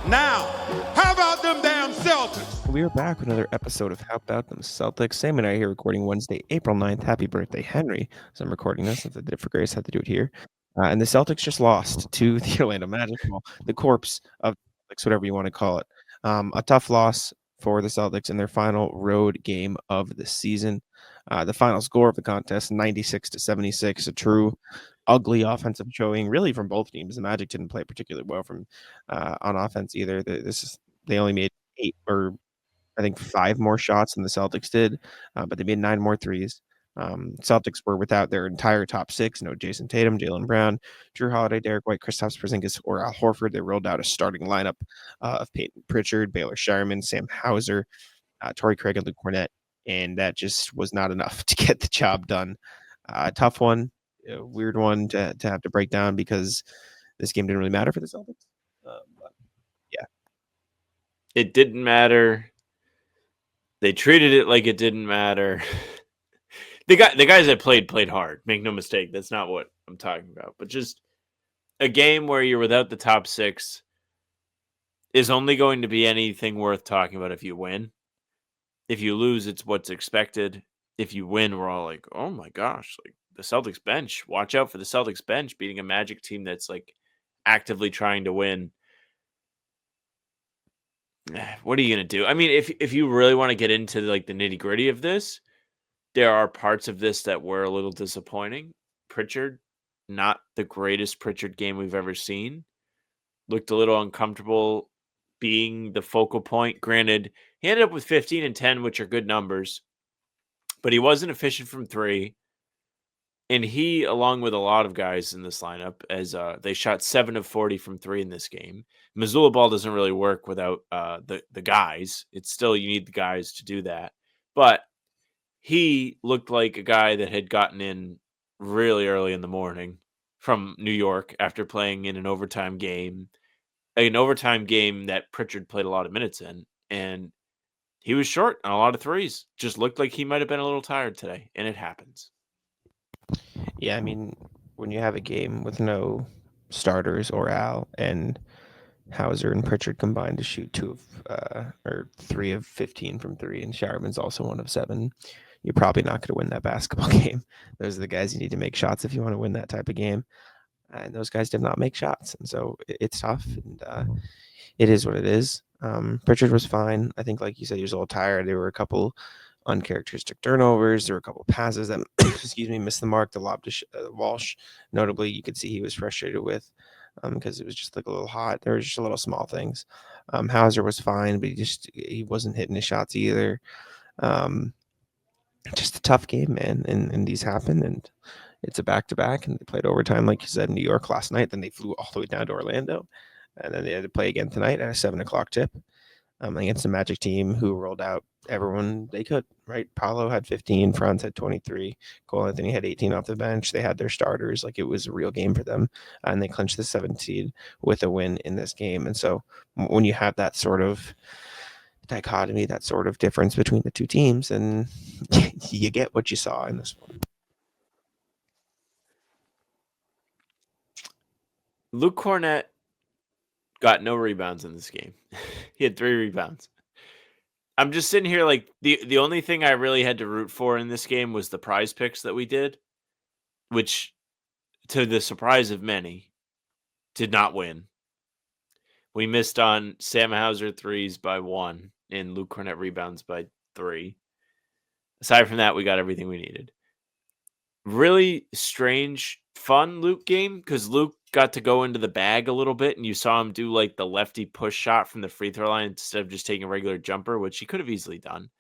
Now, how about them damn Celtics? We are back with another episode of How About Them Celtics. Sam and I are here recording Wednesday, April 9th. Happy birthday, Henry. So I'm recording this since I did it for Grace. Had to do it here. And the Celtics just lost to the Orlando Magic. Well, the corpse of the Celtics, whatever you want to call it. A tough loss for the Celtics in their final road game of the season. The final score of the contest, 96-76. A true ugly offensive showing, really, from both teams. The Magic didn't play particularly well from on offense either. They only made 8 or I think 5 more shots than the Celtics did, but they made 9 more threes. Celtics were without their entire top 6. No Jason Tatum, Jaylen Brown, Drew Holiday, Derek White, Kristaps Porzingis, or Al Horford. They rolled out a starting lineup of Payton Pritchard, Baylor Scheierman, Sam Hauser, Torrey Craig, and Luke Kornet, and that just was not enough to get the job done. Tough one, a weird one to have to break down because this game didn't really matter for the Celtics. But yeah, it didn't matter. They treated it like it didn't matter. The guys that played hard. Make no mistake. That's not what I'm talking about. But just a game where you're without the top 6 is only going to be anything worth talking about if you win. If you lose, it's what's expected. If you win, we're all like, oh my gosh, like the Celtics bench. Watch out for the Celtics bench beating a Magic team that's like actively trying to win. What are you going to do? I mean, if you really want to get into like the nitty-gritty of this, there are parts of this that were a little disappointing. Pritchard, not the greatest Pritchard game we've ever seen. Looked a little uncomfortable being the focal point. Granted, he ended up with 15 and 10, which are good numbers, but he wasn't efficient from 3. And he, along with a lot of guys in this lineup, as they shot 7 of 40 from 3 in this game. Missoula ball doesn't really work without the guys. It's still, you need the guys to do that. But he looked like a guy that had gotten in really early in the morning from New York after playing in an overtime game that Pritchard played a lot of minutes in. And he was short on a lot of threes. Just looked like he might have been a little tired today, and it happens. Yeah, I mean, when you have a game with no starters or Al and Hauser and Pritchard combined to shoot 3 of 15 from 3, and Showerman's also 1 of 7, you're probably not going to win that basketball game. Those are the guys you need to make shots if you want to win that type of game. And those guys did not make shots. And so it's tough. And it is what it is. Pritchard was fine. I think, like you said, he was a little tired. There were a couple uncharacteristic turnovers. There were a couple passes that, missed the mark. The lob to Walsh, notably, you could see he was frustrated with because it was just like a little hot. There was just a little small things. Hauser was fine, but he wasn't hitting his shots either. Just a tough game, man. And these happen, and it's a back-to-back, and they played overtime, like you said, in New York last night. Then they flew all the way down to Orlando, and then they had to play again tonight at a 7:00 tip against the Magic team who rolled out everyone they could, right? Paolo had 15, Franz had 23, Cole Anthony had 18 off the bench. They had their starters. Like, it was a real game for them, and they clinched the 7th seed with a win in this game. And so when you have that sort of dichotomy, that sort of difference between the two teams, and you get what you saw in this one. Luke Kornet got no rebounds in this game. He had 3 rebounds. I'm just sitting here like the only thing I really had to root for in this game was the prize picks that we did, which, to the surprise of many, did not win. We missed on Sam Hauser threes by 1 and Luke Kornet rebounds by 3. Aside from that, we got everything we needed. Really strange, fun Luke game because Luke got to go into the bag a little bit, and you saw him do like the lefty push shot from the free throw line instead of just taking a regular jumper, which he could have easily done,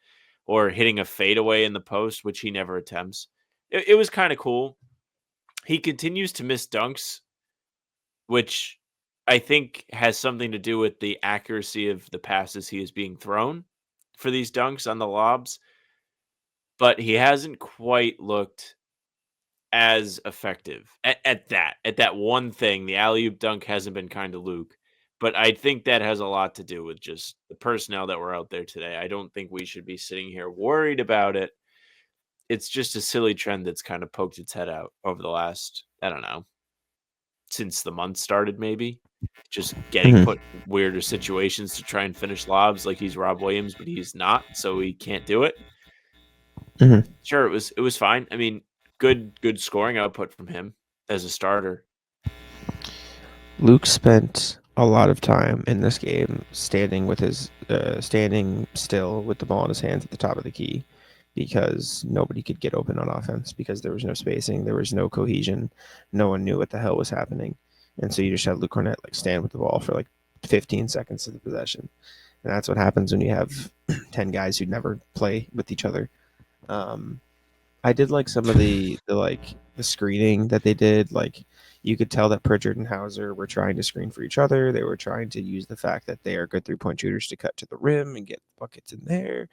or hitting a fadeaway in the post, which he never attempts. It was kind of cool. He continues to miss dunks, which I think has something to do with the accuracy of the passes he is being thrown for these dunks on the lobs, but he hasn't quite looked as effective at that one thing. The alley-oop dunk hasn't been kind to Luke, but I think that has a lot to do with just the personnel that were out there today. I don't think we should be sitting here worried about it. It's just a silly trend that's kind of poked its head out over the last, I don't know, since the month started, maybe. just getting put in weirder situations to try and finish lobs like he's Rob Williams, but he's not, so he can't do it. Sure, it was fine. I mean, good scoring output from him as a starter. Luke spent a lot of time in this game standing still with the ball in his hands at the top of the key, because nobody could get open on offense, because there was no spacing, there was no cohesion, no one knew what the hell was happening, and so you just had Luke Kornet stand with the ball for 15 seconds of the possession, and that's what happens when you have 10 guys who never play with each other. I did like some of the screening that they did. You could tell that Pritchard and Hauser were trying to screen for each other. They were trying to use the fact that they are good 3-point shooters to cut to the rim and get buckets in there.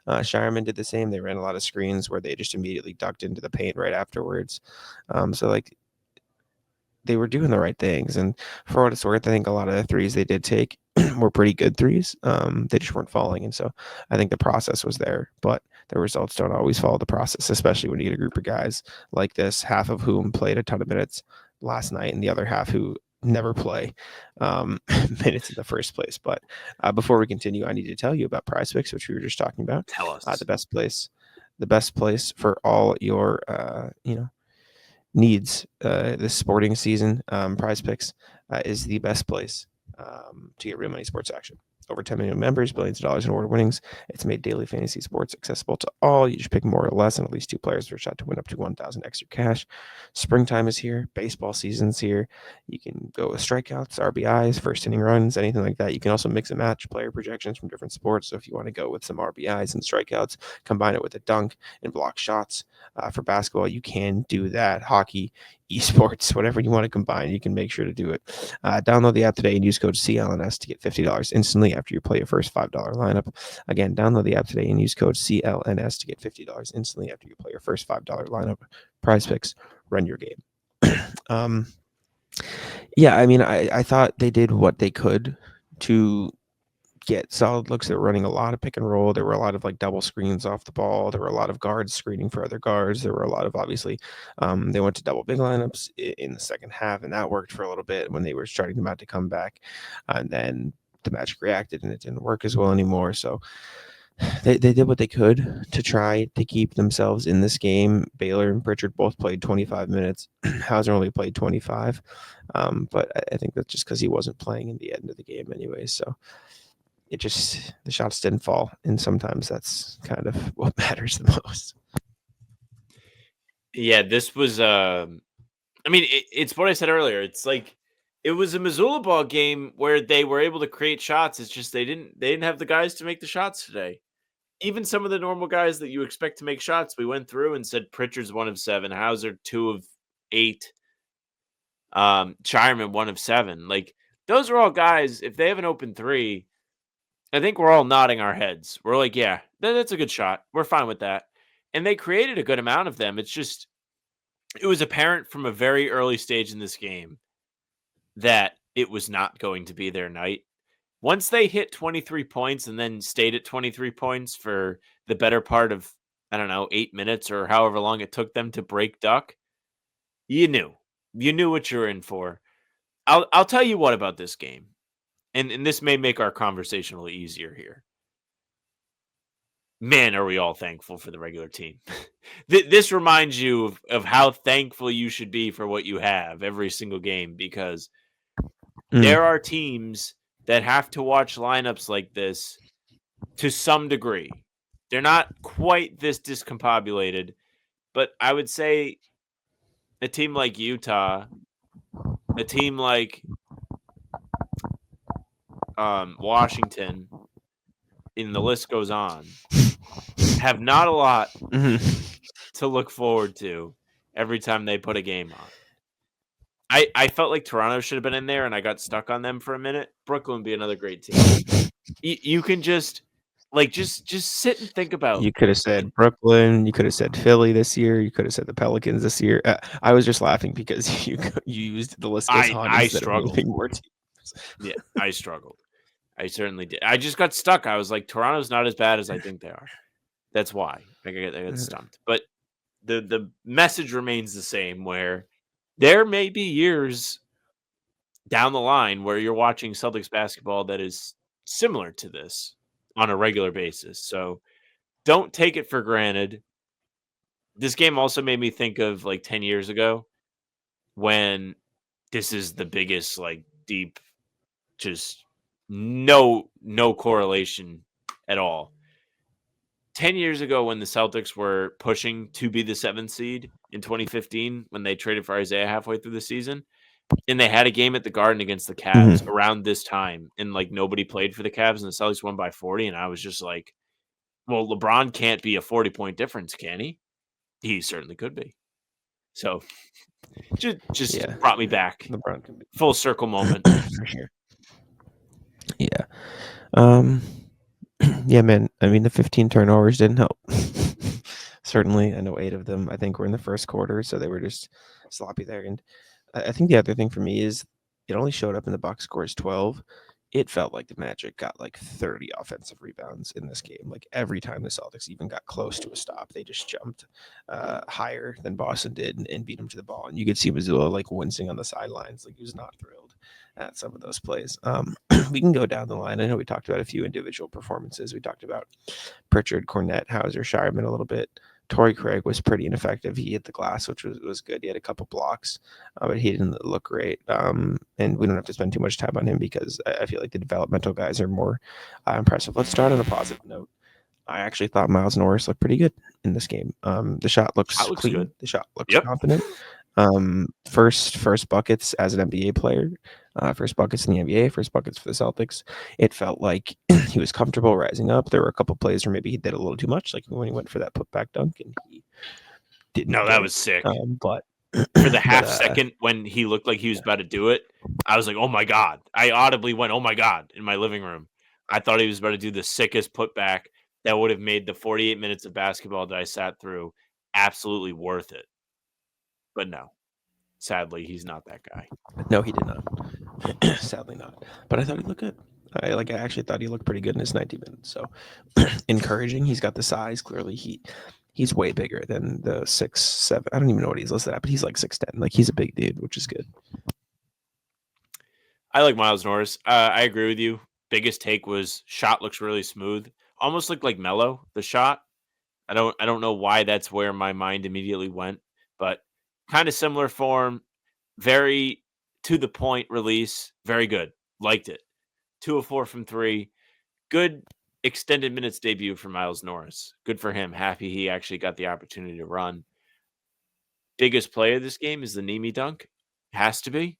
Scheierman did the same. They ran a lot of screens where they just immediately ducked into the paint right afterwards. They were doing the right things. And for what it's worth, I think a lot of the threes they did take were pretty good threes. They just weren't falling. And so I think the process was there, but the results don't always follow the process, especially when you get a group of guys like this, half of whom played a ton of minutes last night and the other half who never play minutes in the first place. But before we continue, I need to tell you about PrizePicks, which we were just talking about. Tell us. The best place for all your needs this sporting season. PrizePicks is the best place to get real money sports action. Over 10 million members, billions of dollars in award winnings. It's made daily fantasy sports accessible to all. You just pick more or less, and at least 2 players for a shot to win up to $1,000 extra cash. Springtime is here. Baseball season's here. You can go with strikeouts, RBIs, first inning runs, anything like that. You can also mix and match player projections from different sports. So if you want to go with some RBIs and strikeouts, combine it with a dunk and block shots for basketball, you can do that. Hockey, esports, whatever you want to combine, you can make sure to do it. Download the app today and use code CLNS to get $50 instantly after you play your first $5 lineup. Again, download the app today and use code CLNS to get $50 instantly after you play your first $5 lineup. PrizePicks, run your game. I mean, I thought they did what they could to get solid looks. They were running a lot of pick and roll. There were a lot of double screens off the ball. There were a lot of guards screening for other guards. There were a lot of, obviously, they went to double big lineups in the second half, and that worked for a little bit when they were starting them out to come back. And then the Magic reacted, and it didn't work as well anymore. So they did what they could to try to keep themselves in this game. Baylor and Pritchard both played 25 minutes. Hauser only played 25. But I think that's just because he wasn't playing in the end of the game anyway. So the shots didn't fall, and sometimes that's kind of what matters the most. Yeah, this was it's what I said earlier. It's it was a Missoula ball game where they were able to create shots. It's just they didn't have the guys to make the shots today. Even some of the normal guys that you expect to make shots, we went through and said Pritchard's 1 of 7, Hauser 2 of 8, Scheierman 1 of 7. Those are all guys, if they have an open 3, I think we're all nodding our heads. We're like, yeah, that's a good shot. We're fine with that. And they created a good amount of them. It's just, it was apparent from a very early stage in this game that it was not going to be their night. Once they hit 23 points and then stayed at 23 points for the better part of, 8 minutes or however long it took them to break duck, you knew what you're in for. I'll tell you what about this game. And this may make our conversation a little easier here. Man, are we all thankful for the regular team. This reminds you of how thankful you should be for what you have every single game, because there are teams that have to watch lineups like this to some degree. They're not quite this discombobulated, but I would say a team like Utah, a team like Washington, and the list goes on, have not a lot to look forward to every time they put a game on. I felt like Toronto should have been in there, and I got stuck on them for a minute. Brooklyn would be another great team. You can just sit and think about. You could have said Brooklyn. You could have said Philly this year. You could have said the Pelicans this year. I was just laughing because you used the list goes on. I struggled. More teams. Yeah, I struggled. I certainly did. I just got stuck. I was like, Toronto's not as bad as I think they are. That's why I got stumped. But the message remains the same, where there may be years down the line where you're watching Celtics basketball that is similar to this on a regular basis. So don't take it for granted. This game also made me think of like 10 years ago when this is the biggest, like, deep, just no correlation at all. 10 years ago when the Celtics were pushing to be the 7th seed in 2015 when they traded for Isaiah halfway through the season, and they had a game at the Garden against the Cavs around this time, and, like, nobody played for the Cavs, and the Celtics won by 40, and I was just like, well, LeBron can't be a 40-point difference, can he? He certainly could be. So just brought me back. LeBron can be Full circle moment. for sure. Yeah. Yeah, man. I mean, the 15 turnovers didn't help. Certainly, I know 8 of them, I think, were in the first quarter, so they were just sloppy there. And I think the other thing for me is it only showed up in the box scores 12. It felt like the Magic got like 30 offensive rebounds in this game. Like every time the Celtics even got close to a stop, they just jumped higher than Boston did and beat them to the ball. And you could see Missoula like wincing on the sidelines, like he was not thrilled at some of those plays. We can go down the line. I know we talked about a few individual performances. We talked about Pritchard, Kornet, Hauser, Scheierman a little bit. Torrey Craig was pretty ineffective. He hit the glass, which was good. He had a couple blocks, but he didn't look great. And we don't have to spend too much time on him because I feel like the developmental guys are more impressive. Let's start on a positive note. I actually thought Miles Norris looked pretty good in this game. The shot looks clean. Good. The shot looks confident. First buckets as an NBA player, first buckets in the NBA, first buckets for the Celtics. It felt like he was comfortable rising up. There were a couple plays where maybe he did a little too much, like when he went for that putback dunk and he didn't. No, that was sick. But for the half second when he looked like he was about to do it, I was like, oh my God. I audibly went, oh my God, in my living room. I thought he was about to do the sickest putback that would have made the 48 minutes of basketball that I sat through absolutely worth it. But no, sadly, he's not that guy. No, he did not. Sadly not. But I thought he looked good. I actually thought he looked pretty good in his 90 minutes. So encouraging. He's got the size. Clearly, he's way bigger than the 6'7". I don't even know what he's listed at, but he's like 6'10". Like he's a big dude, which is good. I like Miles Norris. I agree with you. Biggest take was shot looks really smooth. Almost looked like Melo, the shot. I don't know why that's where my mind immediately went, but kind of similar form, very to the point release, very good. Liked it. 2 of 4 from 3. Good extended minutes debut for Miles Norris. Good for him. Happy he actually got the opportunity to run. Biggest play of this game is the Nemi dunk. Has to be.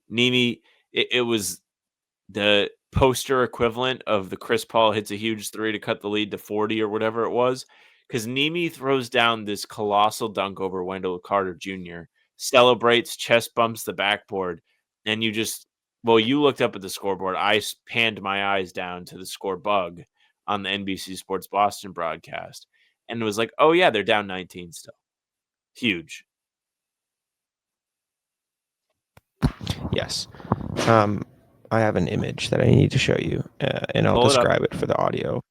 Nemi, it was the poster equivalent of the Chris Paul hits a huge 3 to cut the lead to 40 or whatever it was. Because Nemi throws down this colossal dunk over Wendell Carter Jr., celebrates, chest bumps the backboard, and you looked up at the scoreboard. I panned my eyes down to the score bug on the NBC Sports Boston broadcast, and it was like, oh yeah, they're down 19 still. Huge. Yes. I have an image that I need to show you, and I'll describe it for the audio.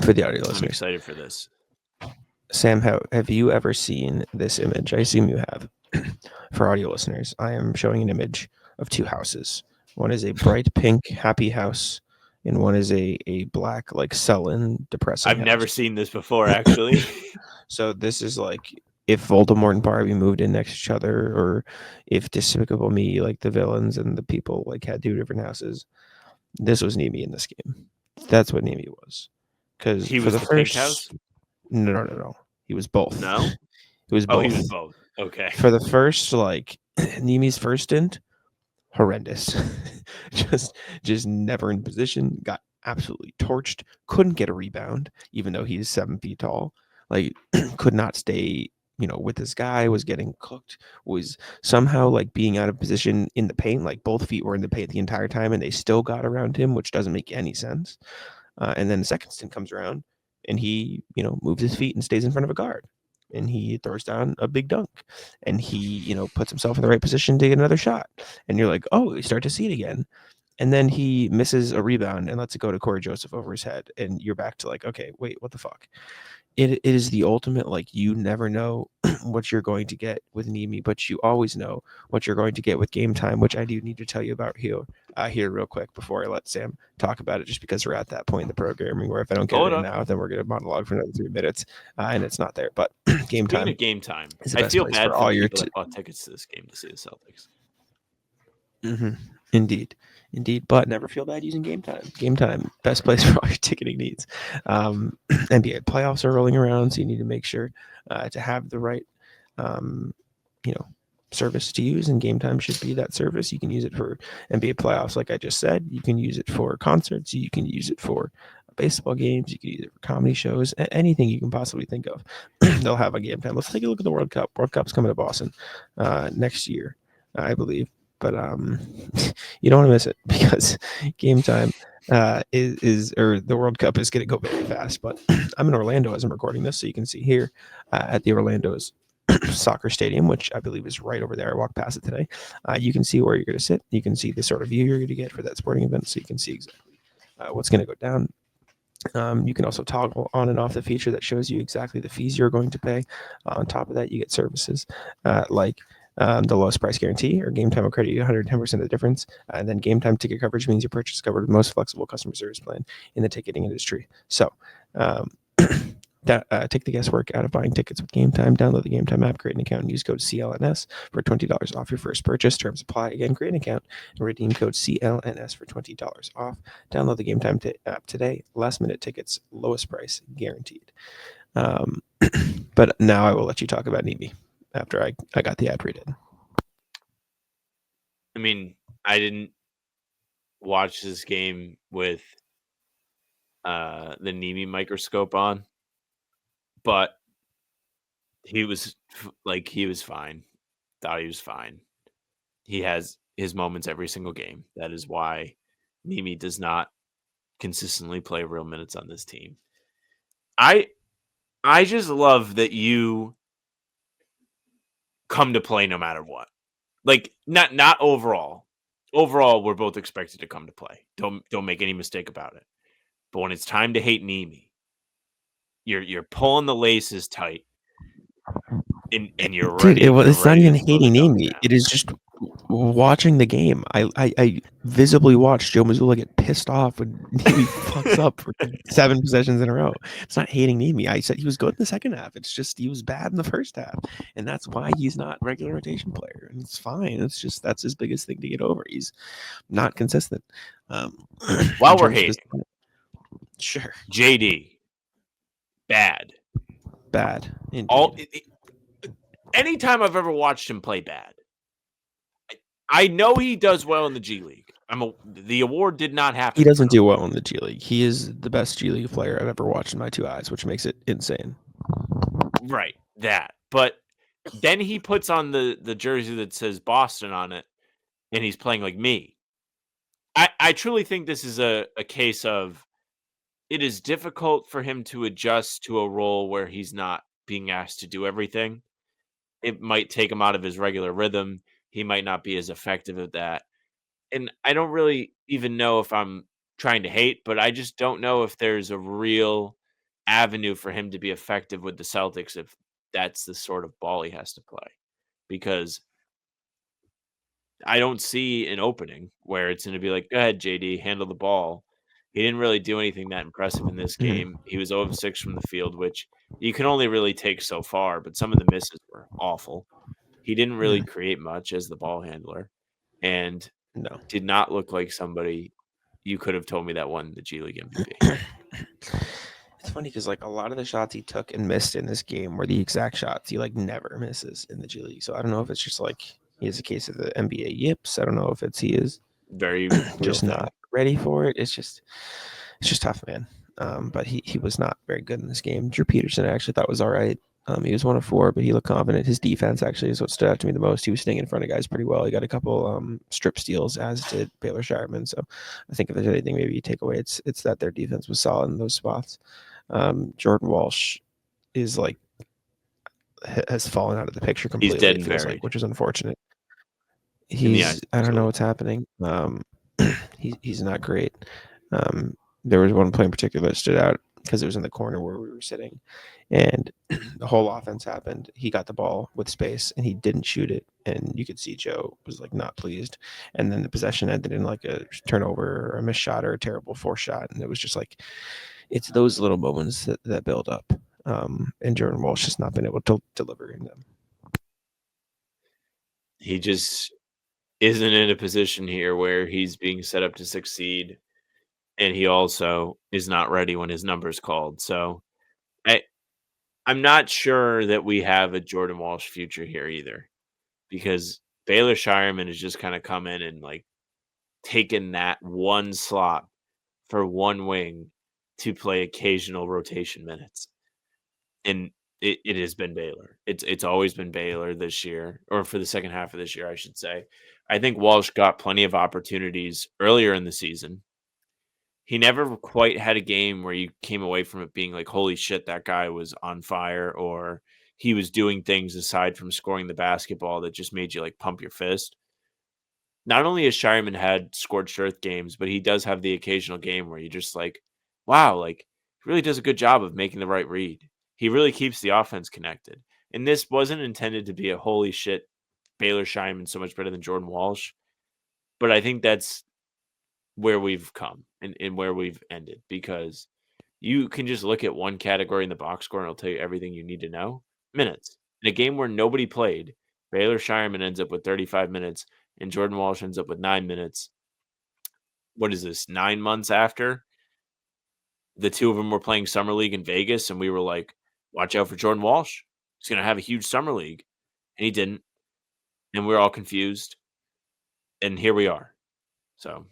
For the audio listeners. I'm excited for this. Sam, have you ever seen this image? I assume you have. For audio listeners, I am showing an image of 2 houses. One is a bright pink, happy house, and one is a black, like sullen, depressing I've house. never seen this before, actually. So this is like if Voldemort and Barbie moved in next to each other, or if Despicable Me, like the villains and the people, like had 2 different houses. This was Nemi in this game. That's what Nemi was. Because he was the pink house? No. He was both. No? He was both. Oh, he was both. Okay. For the first, like, Nemi's first stint, horrendous. just never in position, got absolutely torched, couldn't get a rebound, even though he's 7 feet tall. Like, could not stay, with this guy, was getting cooked, was somehow, like, being out of position in the paint. Like, both feet were in the paint the entire time, and they still got around him, which doesn't make any sense. And then the second stint comes around, and he, moves his feet and stays in front of a guard. And he throws down a big dunk. And he, puts himself in the right position to get another shot. And you're like, oh, you start to see it again. And then he misses a rebound and lets it go to Corey Joseph over his head. And you're back to like, okay, wait, what the fuck? it is the ultimate, like, you never know what you're going to get with Nemi, but you always know what you're going to get with Game Time, which I do need to tell you about here real quick before I let Sam talk about it, just because we're at that point in the programming where if I don't get it in now, then we're going to monologue for another 3 minutes, and it's not there. But Game Time. Game Time. Is the I best feel place bad for for all the your people that bought tickets to this game to see the Celtics. Indeed. But never feel bad using Game Time. Game Time, best place for all your ticketing needs. NBA playoffs are rolling around, so you need to make sure to have the right, service to use, and Game Time should be that service. You can use it for NBA playoffs, like I just said. You can use it for concerts. You can use it for baseball games. You can use it for comedy shows. Anything you can possibly think of, they'll have a Game Time. Let's take a look at the World Cup. World Cup's coming to Boston next year, I believe. But you don't want to miss it, because Game Time is the World Cup is going to go very fast. But I'm in Orlando as I'm recording this, so you can see here at the Orlando's soccer stadium, which I believe is right over there. I walked past it today. You can see where you're going to sit. You can see the sort of view you're going to get for that sporting event, so you can see exactly what's going to go down. You can also toggle on and off the feature that shows you exactly the fees you're going to pay. On top of that, you get services like the lowest price guarantee, or Game Time will credit you 110% of the difference. And then Game Time ticket coverage means your purchase is covered with the most flexible customer service plan in the ticketing industry. So take the guesswork out of buying tickets with Game Time. Download the Game Time app, create an account, and use code CLNS for $20 off your first purchase. Terms apply. Again, create an account and redeem code CLNS for $20 off. Download the Game Time app today. Last minute tickets, lowest price guaranteed. But now I will let you talk about Nemi after I got the ad read. I mean, I didn't watch this game with the Nemi microscope on, but he was fine. Thought he was fine. He has his moments every single game. That is why Nemi does not consistently play real minutes on this team. I just love that you come to play no matter what. Like, not overall. Overall, we're both expected to come to play. Don't make any mistake about it. But when it's time to hate Nemi, you're pulling the laces tight, and you're ready. It's not even hating Nemi. It is just watching the game. I visibly watched Joe Mazzulla get pissed off when Nemi fucks up for 7 possessions in a row. It's not hating Nemi. I said he was good in the second half. It's just he was bad in the first half, and that's why he's not regular rotation player. And it's fine. It's just that's his biggest thing to get over. He's not consistent. While we're hating, sure, JD, bad. Indeed. Anytime I've ever watched him play bad, I know he does well in the G League. The award did not happen. He doesn't do well in the G League. He is the best G League player I've ever watched in my 2 eyes, which makes it insane. Right, that. But then he puts on the jersey that says Boston on it, and he's playing like me. I truly think this is a case of it is difficult for him to adjust to a role where he's not being asked to do everything. It might take him out of his regular rhythm. He might not be as effective at that. And I don't really even know if I'm trying to hate, but I just don't know if there's a real avenue for him to be effective with the Celtics if that's the sort of ball he has to play. Because I don't see an opening where it's going to be like, go ahead, JD, handle the ball. He didn't really do anything that impressive in this game. He was 0 of 6 from the field, which you can only really take so far, but some of the misses were awful. He didn't really create much as the ball handler, and did not look like somebody you could have told me that won the G League MVP. It's funny because like a lot of the shots he took and missed in this game were the exact shots he like never misses in the G League. So I don't know if it's just like he has a case of the NBA yips. I don't know if he is very just not ready for it. It's just tough, man. But he was not very good in this game. Drew Peterson I actually thought was all right. He was 1 of 4, but he looked confident. His defense actually is what stood out to me the most. He was staying in front of guys pretty well. He got a couple strip steals, as did Baylor Scheierman. So I think if there's anything maybe you take away, it's that their defense was solid in those spots. Jordan Walsh is like has fallen out of the picture completely. He's dead and it feels buried. like, which is unfortunate. I don't know what's happening. He's not great. There was one play in particular that stood out because it was in the corner where we were sitting, and the whole offense happened. He got the ball with space and he didn't shoot it, and you could see Joe was like not pleased. And then the possession ended in like a turnover or a missed shot or a terrible forced shot, and it was just like it's those little moments that build up. And Jordan Walsh has not been able to deliver in them. He just isn't in a position here where he's being set up to succeed, and he also is not ready when his number's called. So I'm not sure that we have a Jordan Walsh future here either, because Baylor Scheierman has just kind of come in and like taken that one slot for one wing to play occasional rotation minutes. And it has been Baylor. It's always been Baylor this year, or for the second half of this year, I should say. I think Walsh got plenty of opportunities earlier in the season. He never quite had a game where you came away from it being like, holy shit, that guy was on fire, or he was doing things aside from scoring the basketball that just made you like pump your fist. Not only has Scheierman had scorched earth games, but he does have the occasional game where you just like, wow, like he really does a good job of making the right read. He really keeps the offense connected. And this wasn't intended to be a holy shit, Baylor Scheierman so much better than Jordan Walsh. But I think that's where we've come and where we've ended, because you can just look at one category in the box score and it'll tell you everything you need to know. Minutes. In a game where nobody played, Baylor Scheierman ends up with 35 minutes and Jordan Walsh ends up with 9 minutes. What is this, 9 months after the two of them were playing Summer League in Vegas, and we were like, watch out for Jordan Walsh. He's going to have a huge Summer League. And he didn't. And we're all confused. And here we are. So.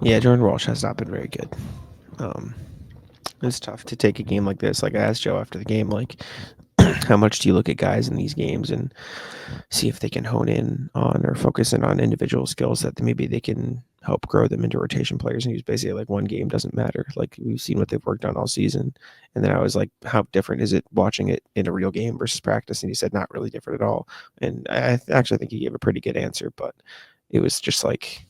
Yeah, Jordan Walsh has not been very good. It's tough to take a game like this. Like I asked Joe after the game, like, how much do you look at guys in these games and see if they can hone in on or focus in on individual skills that maybe they can help grow them into rotation players? And he was basically like, one game doesn't matter. Like we've seen what they've worked on all season. And then I was like, how different is it watching it in a real game versus practice? And he said, not really different at all. And I actually think he gave a pretty good answer, but it was just like,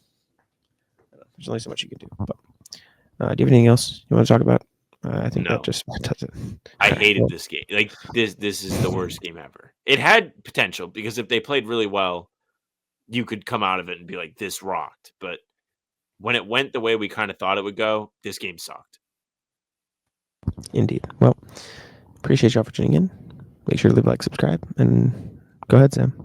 there's only so much you can do. But do you have anything else you want to talk about? I think that just does it. I hated this game. Like this is the worst game ever. It had potential because if they played really well, you could come out of it and be like, this rocked. But when it went the way we kind of thought it would go, this game sucked. Indeed. Well, appreciate y'all for tuning in. Make sure to leave a like, subscribe, and go ahead, Sam.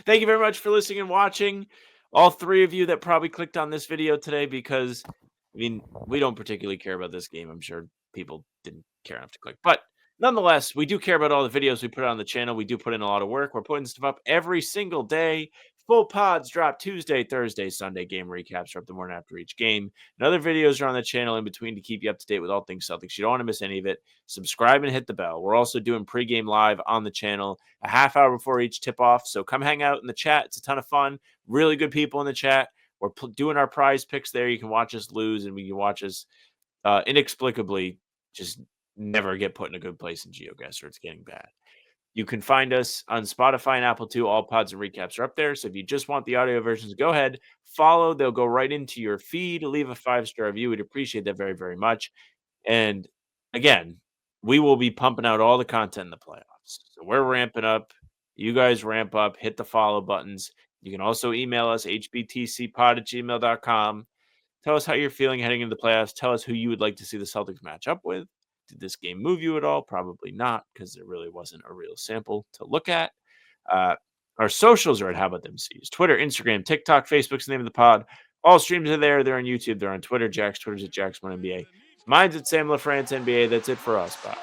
Thank you very much for listening and watching. All three of you that probably clicked on this video today, because I mean, we don't particularly care about this game. I'm sure people didn't care enough to click. But nonetheless, we do care about all the videos we put on the channel. We do put in a lot of work. We're putting stuff up every single day. Full pods drop Tuesday, Thursday, Sunday. Game recaps are up the morning after each game. And other videos are on the channel in between to keep you up to date with all things Celtics. You don't want to miss any of it. Subscribe and hit the bell. We're also doing pregame live on the channel a half hour before each tip-off. So come hang out in the chat. It's a ton of fun. Really good people in the chat. We're doing our prize picks there. You can watch us lose, and we can watch us inexplicably just never get put in a good place in GeoGuessr. It's getting bad. You can find us on Spotify and Apple too. All pods and recaps are up there. So if you just want the audio versions, go ahead, follow. They'll go right into your feed. Leave a 5-star review. We'd appreciate that very, very much. And again, we will be pumping out all the content in the playoffs. So we're ramping up. You guys ramp up. Hit the follow buttons. You can also email us, hbtcpod@gmail.com. Tell us how you're feeling heading into the playoffs. Tell us who you would like to see the Celtics match up with. Did this game move you at all? Probably not, because there really wasn't a real sample to look at. Our socials are at How About Them C's. Twitter, Instagram, TikTok, Facebook's the name of the pod. All streams are there. They're on YouTube. They're on Twitter. Twitter's at Jax1NBA. Mine's at Sam LaFrance NBA. That's it for us. Bye.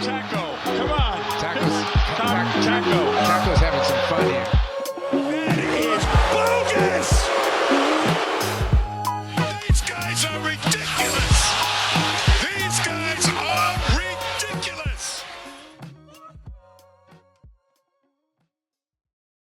Taco, come on. Taco's having some fun here. That is bogus. These guys are ridiculous.